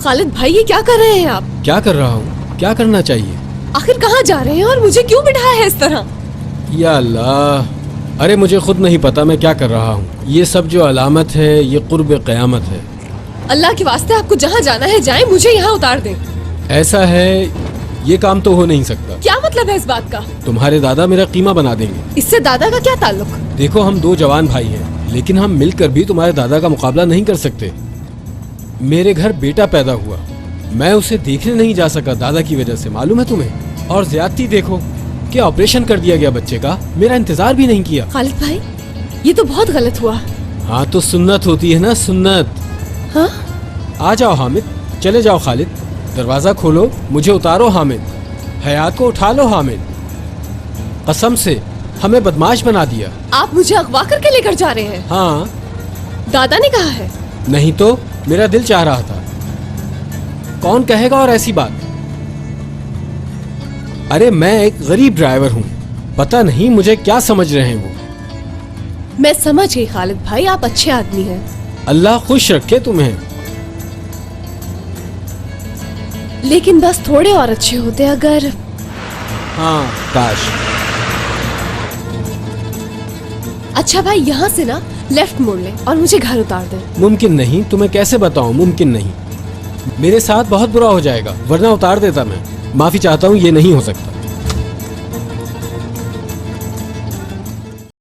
خالد بھائی یہ کیا کر رہے ہیں آپ؟ کیا کر رہا ہوں؟ کیا کرنا چاہیے؟ آخر کہاں جا رہے ہیں اور مجھے کیوں بٹھایا ہے اس طرح؟ یا اللہ، ارے مجھے خود نہیں پتا میں کیا کر رہا ہوں. یہ سب جو علامت ہے یہ قرب قیامت ہے. اللہ کے واسطے آپ کو جہاں جانا ہے جائیں، مجھے یہاں اتار دیں. ایسا ہے، یہ کام تو ہو نہیں سکتا. کیا مطلب ہے اس بات کا؟ تمہارے دادا میرا قیمہ بنا دیں گے. اس سے دادا کا کیا تعلق؟ دیکھو ہم دو جوان بھائی ہیں، لیکن ہم مل کر بھی تمہارے دادا کا مقابلہ نہیں کر سکتے. میرے گھر بیٹا پیدا ہوا، میں اسے دیکھنے نہیں جا سکا دادا کی وجہ سے، معلوم ہے تمہیں؟ اور زیادتی دیکھو کہ آپریشن کر دیا گیا بچے کا، میرا انتظار بھی نہیں کیا. خالد بھائی یہ تو بہت غلط ہوا. ہاں تو سنت ہوتی ہے نا، سنت. ہاں آ جاؤ حامد، چلے جاؤ. خالد دروازہ کھولو، مجھے اتارو. حامد حیات کو اٹھا لو. حامد قسم سے ہمیں بدماش بنا دیا. آپ مجھے اغوا کر کے لے کر جا رہے ہیں؟ ہاں. دادا نے کہا ہے؟ نہیں تو میرا دل چاہ رہا تھا. کون کہے گا اور ایسی بات؟ ارے میں ایک غریب ڈرائیور ہوں، پتہ نہیں مجھے کیا سمجھ رہے ہیں وہ. میں سمجھ گئی خالد بھائی، آپ اچھے آدمی ہیں. اللہ خوش رکھے تمہیں. لیکن بس تھوڑے اور اچھے ہوتے اگر. ہاں کاش. اچھا بھائی یہاں سے نا لیفٹ موڑ لیں اور مجھے گھر اتار دیں. ممکن نہیں، تمہیں کیسے بتاؤں؟ ممکن نہیں، میرے ساتھ بہت برا ہو جائے گا، ورنہ اتار دیتا میں. معافی چاہتا ہوں، یہ نہیں ہو سکتا.